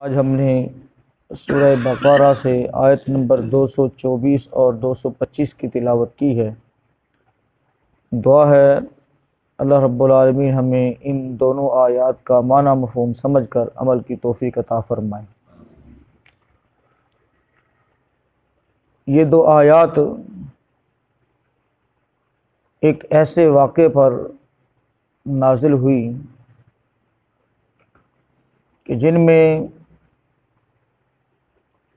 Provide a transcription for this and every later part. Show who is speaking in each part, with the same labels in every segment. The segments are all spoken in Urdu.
Speaker 1: آج ہم نے سورہ بقرہ سے آیت نمبر 224 اور 225 کی تلاوت کی ہے۔ دعا ہے اللہ رب العالمین ہمیں ان دونوں آیات کا معنی مفہوم سمجھ کر عمل کی توفیق عطا فرمائے۔ یہ دو آیات ایک ایسے واقعے پر نازل ہوئی کہ جن میں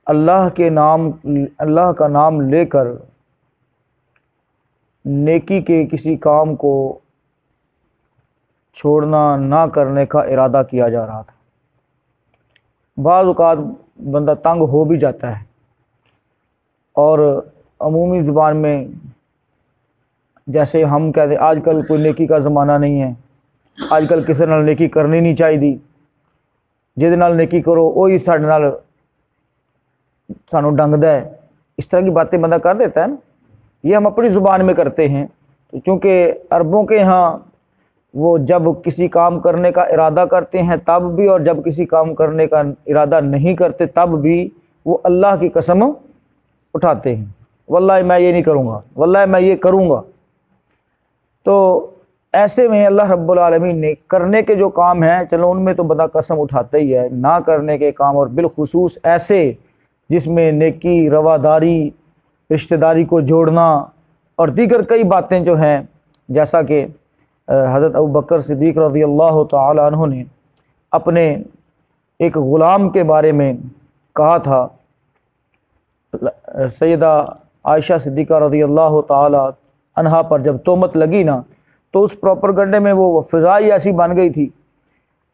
Speaker 1: اللہ کا نام لے کر نیکی کے کسی کام کو چھوڑنا نہ کرنے کا ارادہ کیا جا رہا تھا۔ بعض اوقات بندہ تنگ ہو بھی جاتا ہے اور عمومی زبان میں جیسے ہم کہتے ہیں آج کل کوئی نیکی کا زمانہ نہیں ہے، آج کل کسی نال نیکی کرنی نہیں چاہیے، جہدے نال نیکی کرو وہی ساڈے نال سانو ڈنگدا ہے، اس طرح کی باتیں بندہ کر دیتا ہے نا۔ یہ ہم اپنی زبان میں کرتے ہیں، چونکہ عربوں کے ہاں وہ جب کسی کام کرنے کا ارادہ کرتے ہیں تب بھی، اور جب کسی کام کرنے کا ارادہ نہیں کرتے تب بھی وہ اللہ کی قسم اٹھاتے ہیں، واللہ میں یہ نہیں کروں گا، واللہ میں یہ کروں گا۔ تو ایسے میں اللہ رب العالمین نے کرنے کے جو کام ہیں چلو ان میں تو بندہ قسم اٹھاتا ہی ہے، نہ کرنے کے کام اور بالخصوص ایسے جس میں نیکی، رواداری، رشتہ داری کو جوڑنا اور دیگر کئی باتیں جو ہیں، جیسا کہ حضرت ابوبکر صدیق رضی اللہ تعالی عنہ نے اپنے ایک غلام کے بارے میں کہا تھا۔ سیدہ عائشہ صدیقہ رضی اللہ تعالی عنہا پر جب تہمت لگی نا تو اس پروپرگنڈے میں وہ فضائی ایسی بن گئی تھی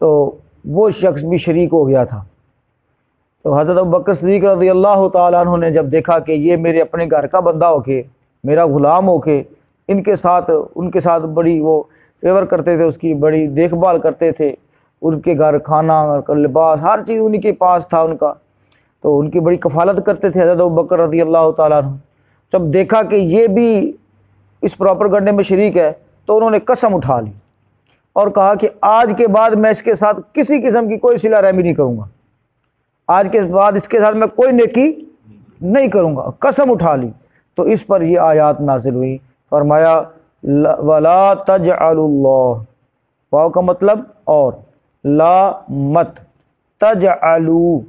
Speaker 1: تو وہ شخص بھی شریک ہو گیا تھا۔ تو حضرت ابوبکر صدیق رضی اللہ تعالیٰ عنہ نے جب دیکھا کہ یہ میرے اپنے گھر کا بندہ ہو کے، میرا غلام ہو کے ان کے ساتھ بڑی وہ فیور کرتے تھے، اس کی بڑی دیکھ بھال کرتے تھے، ان کے گھر کھانا لباس ہر چیز انہی کے پاس تھا ان کا، تو ان کی بڑی کفالت کرتے تھے حضرت ابوبکر رضی اللہ تعالیٰ عنہ۔ جب دیکھا کہ یہ بھی اس پروپرگنڈے میں شریک ہے تو انہوں نے قسم اٹھا لی اور کہا کہ آج کے بعد میں اس کے ساتھ کسی قسم کی کوئی صلہ رحمی نہیں کروں گا، آج کے بعد اس کے ساتھ میں کوئی نیکی نہیں کروں گا، قسم اٹھا لی۔ تو اس پر یہ آیات نازل ہوئی، فرمایا وَلَا تَجْعَلُوا اللَّهُ، واو کا مطلب اور، لا مت، تجعلوا،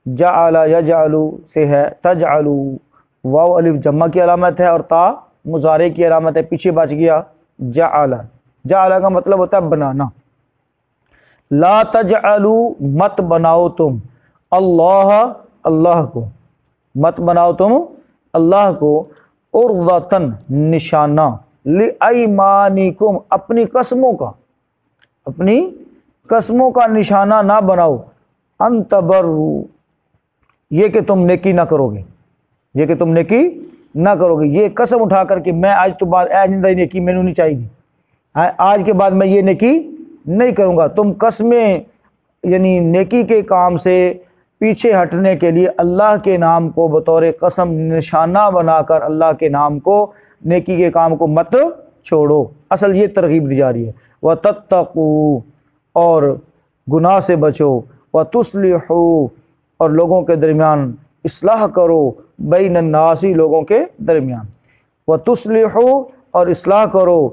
Speaker 1: جعل یجعل سے ہے، تجعلوا، واو الف جمع کی علامت ہے اور تا مضارع کی علامت ہے، پیچھے بچ گیا جعل۔ جعل کا مطلب ہوتا ہے بنانا۔ لا تجعلوا، مت بناؤ تم، اللہ کو، مت بناؤ تم اللہ کو، عرضۃً نشانہ، لایمانکم، اپنی قسموں کا نشانہ نہ بناؤ، ان تبروا، یہ کہ تم نیکی نہ کرو گے، یہ قسم اٹھا کر کہ میں آج تو بعد آئندہ نیکی مینوں نہیں چاہیے، آج کے بعد میں یہ نیکی نہیں کروں گا۔ تم قسمیں یعنی نیکی کے کام سے پیچھے ہٹنے کے لیے اللہ کے نام کو بطور قسم نشانہ بنا کر اللہ کے نام کو، نیکی کے کام کو مت چھوڑو۔ اصل یہ ترغیب دی جا رہی ہے، وَتَتَّقُوا، اور گناہ سے بچو، وَتُصْلِحُوا، اور لوگوں کے درمیان اصلاح کرو، بین الناس، لوگوں کے درمیان، وَتُصْلِحُوا، اور اصلاح کرو،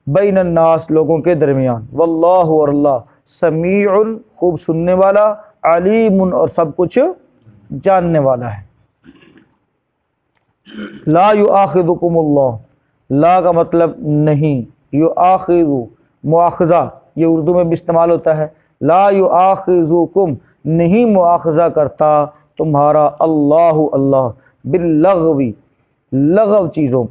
Speaker 1: بین الناس، لوگوں کے درمیان، واللہ، اور اللہ، سمیع، خوب سننے والا، علیم، اور سب کچھ جاننے والا ہے۔ لا یؤاخذکم اللہ، لا کا مطلب نہیں، یؤاخذ، مواخذہ، یہ اردو میں بھی استعمال ہوتا ہے۔ لا یؤاخذکم، نہیں مواخذہ کرتا تمہارا، اللہ باللغو، لغو چیزوں،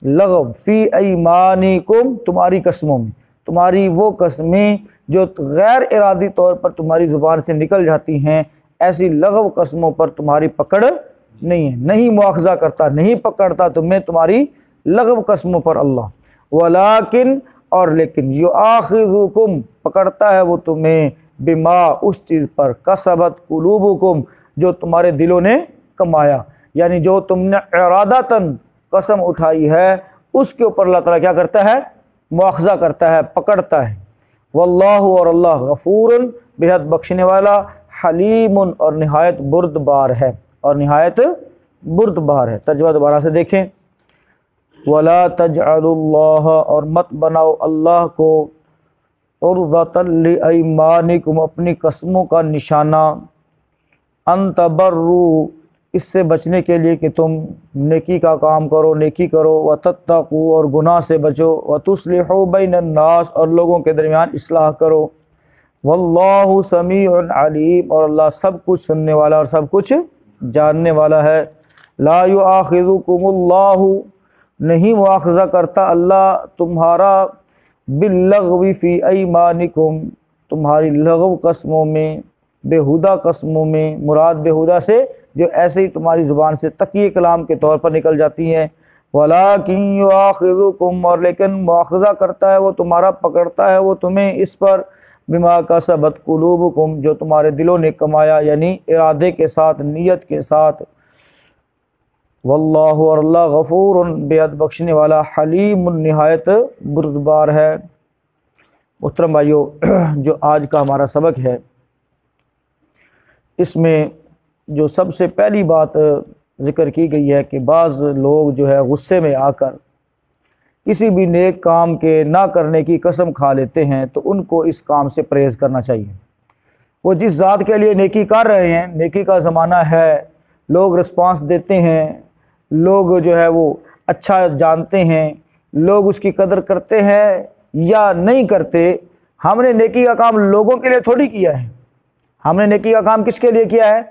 Speaker 1: لغو، فی ایمانکم، تمہاری قسموں میں، تمہاری وہ قسمیں جو غیر ارادی طور پر تمہاری زبان سے نکل جاتی ہیں، ایسی لغو قسموں پر تمہاری پکڑ نہیں ہے، نہیں مواخذہ کرتا، نہیں پکڑتا تمہیں تمہاری لغو قسموں پر اللہ۔ ولیکن، اور لیکن، یؤاخذکم، پکڑتا ہے وہ تمہیں، بما، اس چیز پر، کسبت قلوبکم، جو تمہارے دلوں نے کمایا، یعنی جو تم نے ارادتاً قسم اٹھائی ہے اس کے اوپر اللہ تعالیٰ کیا کرتا ہے؟ مواخذہ کرتا ہے، پکڑتا ہے۔ واللہ، اور اللہ، غفور، بے حد بخشنے والا، حلیم اور نہایت بردبار ہے، اور نہایت بردبار ہے۔ ترجمہ دوبارہ سے دیکھیں، وَلَا تَجْعَلُوا اللَّهَ، اور مت بناؤ اللہ کو، عُرْضَةً لِأَيْمَانِكُمْ، اپنی قسموں کا نشانہ، ان تبروا، اس سے بچنے کے لیے کہ تم نیکی کا کام کرو، نیکی کرو، وتتقوا، اور گناہ سے بچو، وتصلحوا بین الناس، اور لوگوں کے درمیان اصلاح کرو، واللہ سمیع علیم، اور اللہ سب کچھ سننے والا اور سب کچھ جاننے والا ہے۔ لا یؤاخذکم اللہ، نہیں مواخذہ کرتا اللہ تمہارا، باللغو فی ایمانکم، تمہاری لغو قسموں میں، بےہودہ قسموں میں، مراد بےہودہ سے جو ایسے ہی تمہاری زبان سے تقیہ کلام کے طور پر نکل جاتی ہیں، وَلَٰكِن يُؤَاخِذُكُمْ، اور لیکن مواخذہ کرتا ہے وہ تمہارا، پکڑتا ہے وہ تمہیں اس پر، بِمَا كَسَبَتْ قُلُوبُكُمْ، جو تمہارے دلوں نے کمایا، یعنی ارادے کے ساتھ، نیت کے ساتھ، واللہ، اور اللہ غفور، بے حد بخشنے والا، حلیم، نہایت بردبار ہے۔ محترم بھائیو، جو آج کا ہمارا سبق ہے، اس میں جو سب سے پہلی بات ذکر کی گئی ہے کہ بعض لوگ جو ہے غصے میں آ کر کسی بھی نیک کام کے نہ کرنے کی قسم کھا لیتے ہیں، تو ان کو اس کام سے پرہیز کرنا چاہیے۔ وہ جس ذات کے لیے نیکی کر رہے ہیں، نیکی کا زمانہ ہے، لوگ رسپانس دیتے ہیں، لوگ جو ہے وہ اچھا جانتے ہیں، لوگ اس کی قدر کرتے ہیں یا نہیں کرتے، ہم نے نیکی کا کام لوگوں کے لیے تھوڑی کیا ہے، ہم نے نیکی کا کام کس کے لیے کیا ہے؟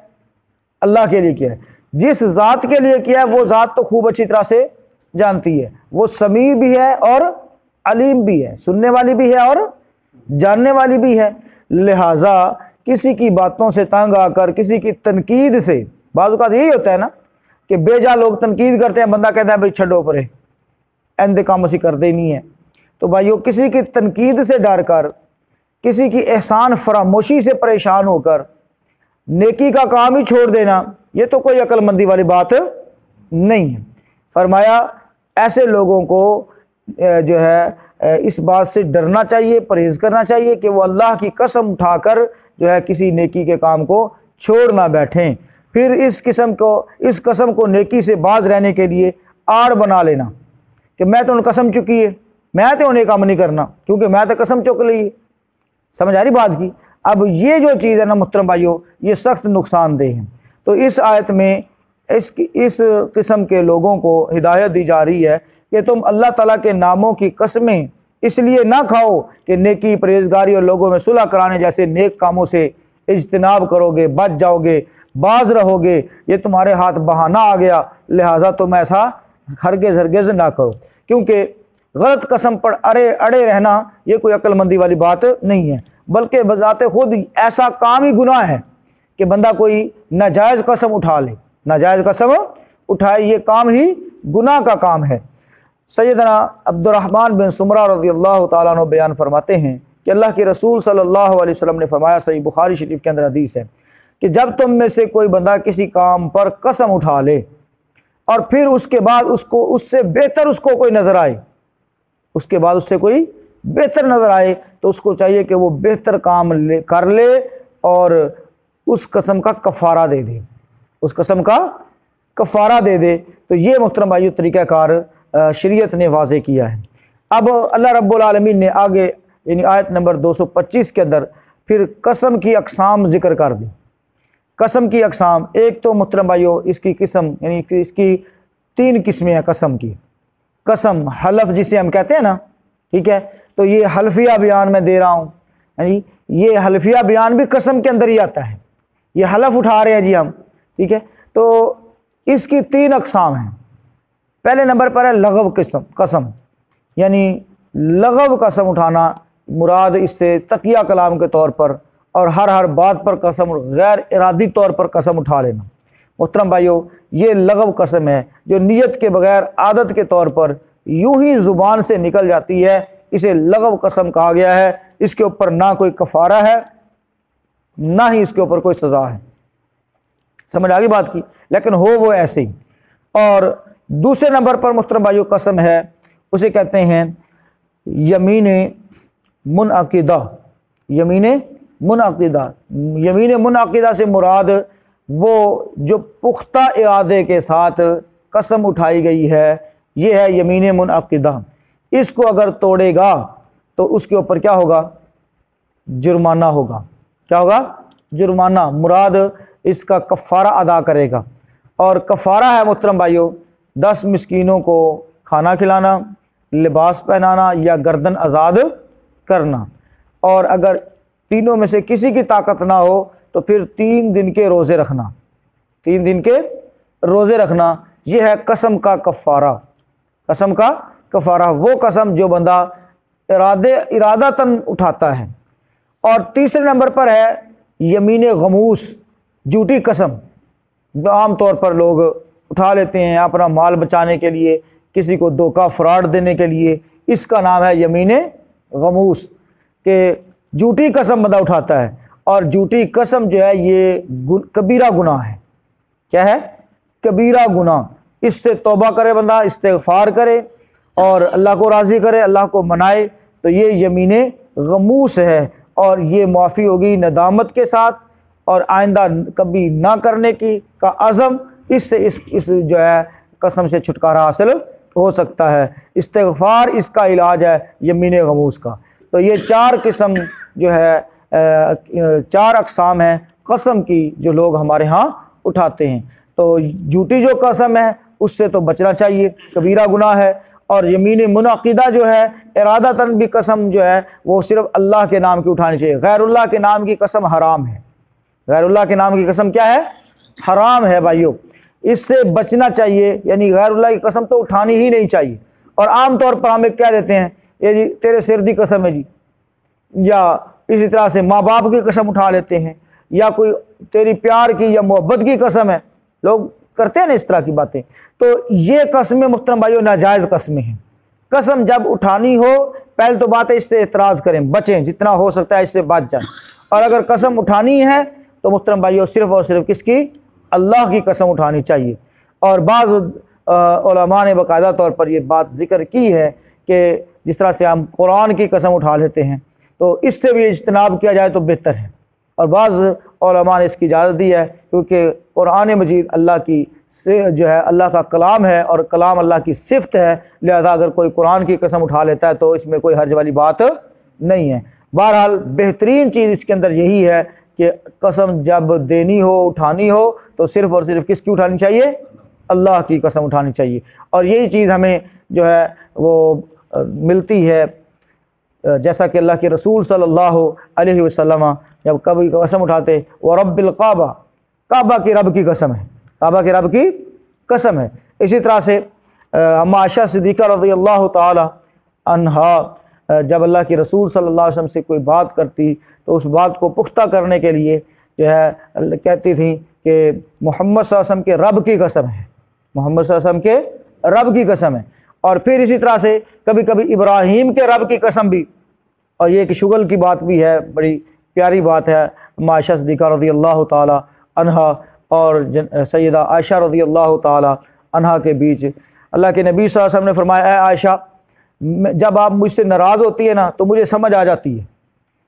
Speaker 1: اللہ کے لیے کیا ہے۔ جس ذات کے لیے کیا ہے وہ ذات تو خوب اچھی طرح سے جانتی ہے، وہ سمیع بھی ہے اور علیم بھی ہے، سننے والی بھی ہے اور جاننے والی بھی ہے۔ لہٰذا کسی کی باتوں سے تنگ آ کر، کسی کی تنقید سے، بعض اوقات یہی ہوتا ہے نا کہ بے جا لوگ تنقید کرتے ہیں، بندہ کہتا ہے بھائی چھڈو پرے، ایندے کام اسی کرتے ہی نہیں ہے۔ تو بھائیو، کسی کی تنقید سے ڈر کر، کسی کی احسان فراموشی سے پریشان ہو کر نیکی کا کام ہی چھوڑ دینا، یہ تو کوئی عقل مندی والی بات نہیں ہے۔ فرمایا ایسے لوگوں کو جو ہے اس بات سے ڈرنا چاہیے، پرہیز کرنا چاہیے کہ وہ اللہ کی قسم اٹھا کر جو ہے کسی نیکی کے کام کو چھوڑ نہ بیٹھیں، پھر اس قسم کو نیکی سے باز رہنے کے لیے آڑ بنا لینا کہ میں تو قسم چکی ہے، میں تو انہیں کام نہیں کرنا کیونکہ میں تو قسم چک لی ہے۔ سمجھ آ رہی بات کی؟ اب یہ جو چیز ہے نا محترم بھائیو، یہ سخت نقصان دہ ہے۔ تو اس آیت میں اس قسم کے لوگوں کو ہدایت دی جا رہی ہے کہ تم اللہ تعالیٰ کے ناموں کی قسمیں اس لیے نہ کھاؤ کہ نیکی، پرہیزگاری اور لوگوں میں صلح کرانے جیسے نیک کاموں سے اجتناب کرو گے، بچ جاؤ گے، باز رہو گے، یہ تمہارے ہاتھ بہانہ آ گیا، لہٰذا تم ایسا ہرگز نہ کرو، کیونکہ غلط قسم پر اڑے رہنا یہ کوئی عقل مندی والی بات نہیں ہے، بلکہ بذات خود ایسا کام ہی گناہ ہے کہ بندہ کوئی ناجائز قسم اٹھا لے، ناجائز قسم اٹھائے، یہ کام ہی گناہ کا کام ہے۔ سیدنا عبد الرحمن بن سمرہ رضی اللہ تعالیٰ عنہ بیان فرماتے ہیں کہ اللہ کے رسول صلی اللہ علیہ وسلم نے فرمایا، صحیح بخاری شریف کے اندر حدیث ہے کہ جب تم میں سے کوئی بندہ کسی کام پر قسم اٹھا لے اور پھر اس کے بعد اس سے بہتر کوئی نظر آئے، اس کے بعد اس سے کوئی بہتر نظر آئے، تو اس کو چاہیے کہ وہ بہتر کام کر لے اور اس قسم کا کفارہ دے دے، اس قسم کا کفارہ دے دے۔ تو یہ محترم بھائیو طریقہ کار شریعت نے واضح کیا ہے۔ اب اللہ رب العالمین نے آگے یعنی آیت نمبر 225 کے اندر پھر قسم کی اقسام ذکر کر دی۔ قسم کی اقسام، ایک تو محترم بھائیو اس کی قسم یعنی اس کی 3 قسمیں ہیں قسم کی۔ قسم حلف جسے ہم کہتے ہیں نا، ٹھیک ہے، تو یہ حلفیہ بیان میں دے رہا ہوں، یعنی یہ حلفیہ بیان بھی قسم کے اندر ہی آتا ہے، یہ حلف اٹھا رہے ہیں جی ہم، ٹھیک ہے۔ تو اس کی 3 اقسام ہیں۔ پہلے نمبر پر ہے لغو قسم، یعنی لغو قسم اٹھانا، مراد اس سے تقیہ کلام کے طور پر اور ہر بات پر قسم، غیر ارادی طور پر قسم اٹھا لینا۔ محترم بھائیو، یہ لغو قسم ہے جو نیت کے بغیر عادت کے طور پر یوں ہی زبان سے نکل جاتی ہے، اسے لغو قسم کہا گیا ہے۔ اس کے اوپر نہ کوئی کفارہ ہے، نہ ہی اس کے اوپر کوئی سزا ہے۔ سمجھ آگئی بات کی؟ لیکن ہو وہ ایسے ہی۔ اور دوسرے نمبر پر محترم بھائیو قسم ہے، اسے کہتے ہیں یمین منعقدہ، یمین منعقدہ، یمین منعقدہ سے مراد وہ جو پختہ ارادے کے ساتھ قسم اٹھائی گئی ہے، یہ ہے یمین منعقدہ۔ اس کو اگر توڑے گا تو اس کے اوپر کیا ہوگا؟ جرمانہ ہوگا۔ کیا ہوگا؟ جرمانہ۔ مراد اس کا کفارہ ادا کرے گا، اور کفارہ ہے محترم بھائیو 10 مسکینوں کو کھانا کھلانا، لباس پہنانا یا گردن آزاد کرنا، اور اگر تینوں میں سے کسی کی طاقت نہ ہو تو پھر 3 دن کے روزے رکھنا۔ 3 دن کے روزے رکھنا، یہ ہے قسم کا کفارہ۔ قسم کا کفارہ وہ قسم جو بندہ ارادتاً اٹھاتا ہے۔ اور تیسرے نمبر پر ہے یمین غموس، جھوٹی قسم، جو عام طور پر لوگ اٹھا لیتے ہیں اپنا مال بچانے کے لیے، کسی کو دھوکہ فراڈ دینے کے لیے، اس کا نام ہے یمین غموس، کہ جھوٹی قسم بندہ اٹھاتا ہے۔ اور جھوٹی قسم جو ہے یہ کبیرہ گناہ ہے۔ کیا ہے؟ کبیرہ گناہ۔ اس سے توبہ کرے بندہ، استغفار کرے اور اللہ کو راضی کرے، اللہ کو منائے، تو یہ یمین غموس ہے، اور یہ معافی ہوگی ندامت کے ساتھ، اور آئندہ کبھی نہ کرنے کا عزم، اس سے اس جو ہے قسم سے چھٹکارا حاصل ہو سکتا ہے۔ استغفار اس کا علاج ہے یمین غموس کا۔ تو یہ 4 قسم جو ہے 4 اقسام ہیں قسم کی جو لوگ ہمارے ہاں اٹھاتے ہیں۔ تو جھوٹی جو قسم ہے اس سے تو بچنا چاہیے، کبیرہ گناہ ہے۔ اور یمین منعقدہ جو ہے ارادتاً بھی قسم جو ہے وہ صرف اللہ کے نام کی اٹھانی چاہیے، غیر اللہ کے نام کی قسم حرام ہے۔ غیر اللہ کے نام کی قسم کیا ہے؟ حرام ہے بھائیو، اس سے بچنا چاہیے، یعنی غیر اللہ کی قسم تو اٹھانی ہی نہیں چاہیے۔ اور عام طور پر ہم ایک کہہ دیتے ہیں یہ جی تیرے سر دی قسم ہے جی، یا اسی طرح سے ماں باپ کی قسم اٹھا لیتے ہیں، یا کوئی تیری پیار کی یا محبت کی قسم ہے، لوگ کرتے ہیں نا اس طرح کی باتیں۔ تو یہ قسمیں محترم بھائیو ناجائز قسمیں ہیں۔ قسم جب اٹھانی ہو پہلے تو بات ہے اس سے اعتراض کریں، بچیں، جتنا ہو سکتا ہے اس سے بچ جائیں۔ اور اگر قسم اٹھانی ہے تو محترم بھائیو صرف اور صرف کس کی؟ اللہ کی قسم اٹھانی چاہیے۔ اور بعض علماء نے باقاعدہ طور پر یہ بات ذکر کی ہے کہ جس طرح سے ہم قرآن کی قسم اٹھا لیتے ہیں تو اس سے بھی اجتناب کیا جائے تو بہتر ہے۔ اور بعض علماء نے اس کی اجازت دی ہے، کیونکہ قرآن مجید اللہ کی سے جو ہے اللہ کا کلام ہے، اور کلام اللہ کی صفت ہے، لہذا اگر کوئی قرآن کی قسم اٹھا لیتا ہے تو اس میں کوئی حرج والی بات نہیں ہے۔ بہرحال بہترین چیز اس کے اندر یہی ہے کہ قسم جب دینی ہو، اٹھانی ہو، تو صرف اور صرف کس کی اٹھانی چاہیے؟ اللہ کی قسم اٹھانی چاہیے۔ اور یہی چیز ہمیں جو ہے وہ ملتی ہے، جیسا کہ اللہ کے رسول صلی اللہ علیہ وسلم جب کبھی قسم اٹھاتے وَرَبِّ الْقَعْبَةِ، کعبہ کی رب کی قسم ہے، کعبہ کے رب کی قسم ہے۔ اسی طرح سے عائشہ صدیقہ رضی اللہ تعالی عنہا جب اللہ کے رسول صلی اللہ علیہ وسلم سے کوئی بات کرتی تو اس بات کو پختہ کرنے کے لیے جو ہے کہتی تھیں کہ محمد صلی اللہ علیہ وسلم کے رب کی قسم ہے، محمد صلی اللہ علیہ وسلم کے رب کی قسم ہے۔ اور پھر اسی طرح سے کبھی کبھی ابراہیم کے رب کی قسم بھی، اور یہ ایک شغل کی بات بھی ہے، بڑی پیاری بات ہے عائشہ صدیقہ رضی اللہ تعالی عنہا اور سیدہ عائشہ رضی اللہ تعالی عنہا کے بیچ۔ اللہ کے نبی صلی اللہ علیہ وسلم نے فرمایا اے عائشہ، جب آپ مجھ سے ناراض ہوتی ہے نا تو مجھے سمجھ آ جاتی ہے،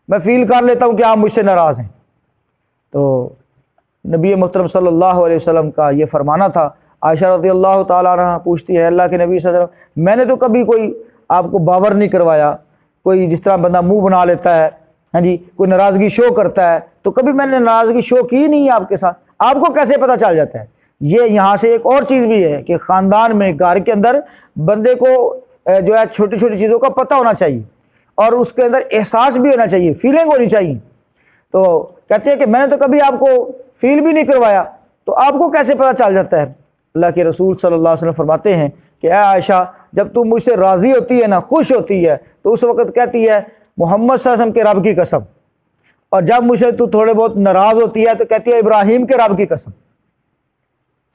Speaker 1: میں فیل کر لیتا ہوں کہ آپ مجھ سے ناراض ہیں۔ تو نبی محترم صلی اللہ علیہ وسلم کا یہ فرمانا تھا۔ عائشہ رضی اللہ تعالیٰ عنہ پوچھتی ہے اللہ کے نبی صلی اللہ علیہ وسلم، میں نے تو کبھی کوئی آپ کو باور نہیں کروایا، کوئی جس طرح بندہ منہ بنا لیتا ہے، ہاں جی، کوئی ناراضگی شو کرتا ہے، تو کبھی میں نے ناراضگی شو کی نہیں ہے آپ کے ساتھ، آپ کو کیسے پتہ چل جاتا ہے؟ یہ یہاں سے ایک اور چیز بھی ہے کہ خاندان میں، گھر کے اندر بندے کو جو ہے چھوٹی چھوٹی چیزوں کا پتہ ہونا چاہیے، اور اس کے اندر احساس بھی ہونا چاہیے، فیلنگ ہونی چاہیے۔ تو کہتے ہیں کہ میں نے تو کبھی آپ کو فیل بھی نہیں کروایا، تو آپ کو کیسے پتہ چل جاتا ہے؟ اللہ کے رسول صلی اللہ علیہ وسلم فرماتے ہیں کہ اے عائشہ، جب تم مجھ سے راضی ہوتی ہے نا، خوش ہوتی ہے، تو اس وقت کہتی ہے محمد صلی اللہ علیہ وسلم کے رب کی قسم، اور جب مجھ سے تو تھوڑے بہت ناراض ہوتی ہے تو کہتی ہے ابراہیم کے رب کی قسم۔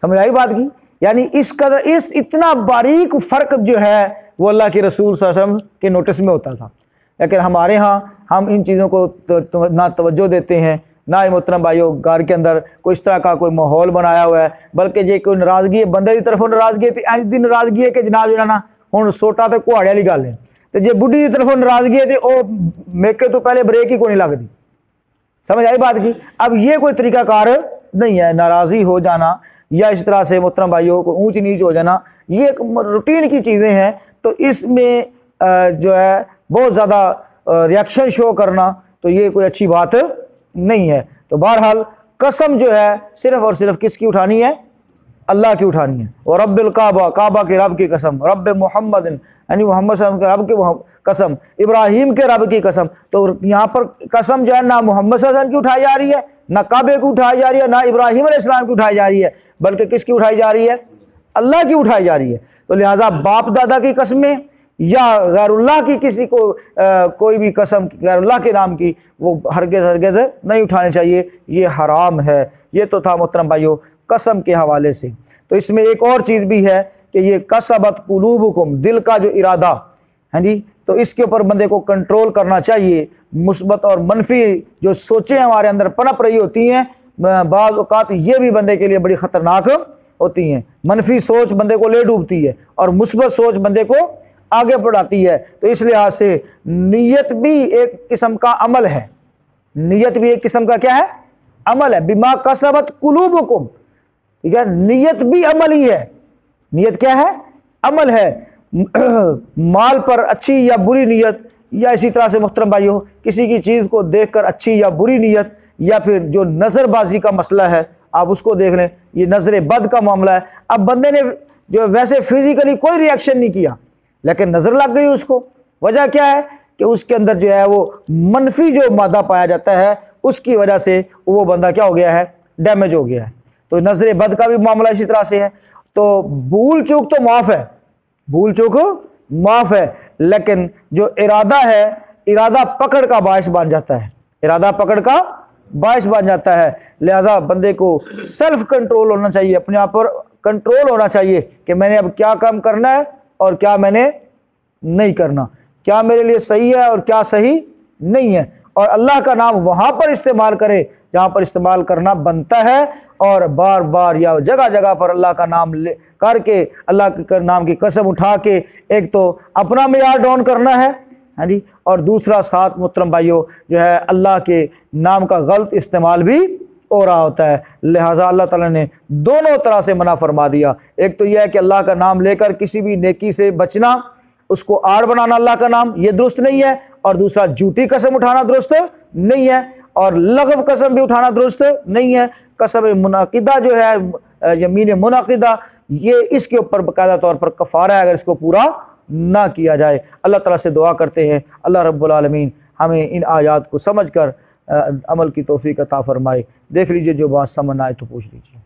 Speaker 1: سمجھ آئی بات کی؟ یعنی اس قدر اتنا باریک فرق جو ہے وہ اللہ کے رسول صلی اللہ علیہ وسلم کے نوٹس میں ہوتا تھا، لیکن ہمارے ہاں ہم ان چیزوں کو نہ توجہ دیتے ہیں، نہ ہی محترم بھائیو گھر کے اندر کوئی اس طرح کا کوئی ماحول بنایا ہوا ہے، بلکہ یہ کوئی ناراضگی ہے بندے کی طرف ناراضگی ہے، اج دی ناراضگی ہے کہ جناب جو نا ہن سوٹا تے کہاڑے والی گل ہے، تے جے بڈھی کی طرف ناراضگی ہے تے او میکے تو پہلے بریک ہی کوئی نہیں لگدی، سمجھ آئی بات کی؟ اب یہ کوئی طریقہ کار نہیں ہے، ناراضی ہو جانا یا اس طرح سے محترم بھائیوں کو اونچ نیچ ہو جانا، یہ ایک روٹین کی چیزیں ہیں، تو اس میں جو ہے بہت زیادہ ریاکشن شو کرنا تو یہ کوئی اچھی بات نہیں ہے۔ تو بہرحال قسم جو ہے صرف اور صرف کس کی اٹھانی ہے؟ اللہ کی اٹھانی ہے۔ اور رب الکعبہ، کعبہ کے رب کی قسم، رب محمد یعنی محمد صلی اللہ علیہ وسلم کے رب کی قسم، ابراہیم کے رب کی قسم۔ تو یہاں پر قسم جو ہے نہ محمد صلی اللہ علیہ وسلم کی اٹھائی جا رہی ہے، نہ کعبے کی اٹھائی جا رہی ہے، نہ ابراہیم علیہ السلام کی اٹھائی جا رہی ہے، بلکہ کس کی اٹھائی جا رہی ہے؟ اللہ کی اٹھائی جا رہی ہے۔ تو لہٰذا باپ دادا کی قسمیں یا غیر اللہ کی کسی کو کوئی بھی قسم غیر اللہ کے نام کی وہ ہرگز نہیں اٹھانی چاہیے، یہ حرام ہے۔ یہ تو تھا محترم بھائیو قسم کے حوالے سے۔ تو اس میں ایک اور چیز بھی ہے کہ یہ کسبت قلوبکم، دل کا جو ارادہ ہے جی، تو اس کے اوپر بندے کو کنٹرول کرنا چاہیے۔ مثبت اور منفی جو سوچیں ہمارے اندر پنپ رہی ہوتی ہیں، بعض اوقات یہ بھی بندے کے لیے بڑی خطرناک ہوتی ہیں۔ منفی سوچ بندے کو لے ڈوبتی ہے اور مثبت سوچ بندے کو آگے بڑھاتی ہے۔ تو اس لحاظ سے نیت بھی ایک قسم کا عمل ہے، نیت بھی ایک قسم کا کیا ہے؟ عمل ہے۔ بما کسبت قلوبکم، ٹھیک ہے، نیت بھی عمل ہی ہے۔ نیت کیا ہے؟ عمل ہے۔ مال پر اچھی یا بری نیت، یا اسی طرح سے محترم بھائیو کسی کی چیز کو دیکھ کر اچھی یا بری نیت، یا پھر جو نظر بازی کا مسئلہ ہے آپ اس کو دیکھ لیں، یہ نظر بد کا معاملہ ہے۔ اب بندے نے جو ویسے فزیکلی کوئی ریاکشن نہیں کیا لیکن نظر لگ گئی اس کو، وجہ کیا ہے کہ اس کے اندر جو ہے وہ منفی جو مادہ پایا جاتا ہے، اس کی وجہ سے وہ بندہ کیا ہو گیا ہے؟ ڈیمیج ہو گیا ہے۔ تو نظر بد کا بھی معاملہ اسی طرح سے ہے۔ تو بھول چوک تو معاف ہے، بھول چوک معاف ہے، لیکن جو ارادہ ہے، ارادہ پکڑ کا باعث بن جاتا ہے، ارادہ پکڑ کا باعث بن جاتا ہے۔ لہذا بندے کو سیلف کنٹرول ہونا چاہیے، اپنے آپ پر کنٹرول ہونا چاہیے کہ میں نے اب کیا کام کرنا ہے اور کیا میں نے نہیں کرنا، کیا میرے لیے صحیح ہے اور کیا صحیح نہیں ہے۔ اور اللہ کا نام وہاں پر استعمال کرے جہاں پر استعمال کرنا بنتا ہے، اور بار بار یا جگہ جگہ پر اللہ کا نام لے کر کے، اللہ کے نام کی قسم اٹھا کے ایک تو اپنا معیار ڈاؤن کرنا ہے ہاں جی، اور دوسرا ساتھ محترم بھائیو جو ہے اللہ کے نام کا غلط استعمال بھی ہو رہا ہوتا ہے۔ لہٰذا اللہ تعالیٰ نے دونوں طرح سے منع فرما دیا۔ ایک تو یہ ہے کہ اللہ کا نام لے کر کسی بھی نیکی سے بچنا، اس کو آڑ بنانا اللہ کا نام، یہ درست نہیں ہے، اور دوسرا جھوٹی قسم اٹھانا درست نہیں ہے، اور لغو قسم بھی اٹھانا درست نہیں ہے۔ قسم منعقدہ جو ہے، یمین منعقدہ، یہ اس کے اوپر باقاعدہ طور پر کفارہ ہے اگر اس کو پورا نہ کیا جائے۔ اللہ تعالیٰ سے دعا کرتے ہیں اللہ رب العالمین ہمیں ان آیات کو سمجھ کر عمل کی توفیق عطا فرمائے۔ دیکھ لیجئے جو بات سمجھ نہ آئے تو پوچھ لیجئے۔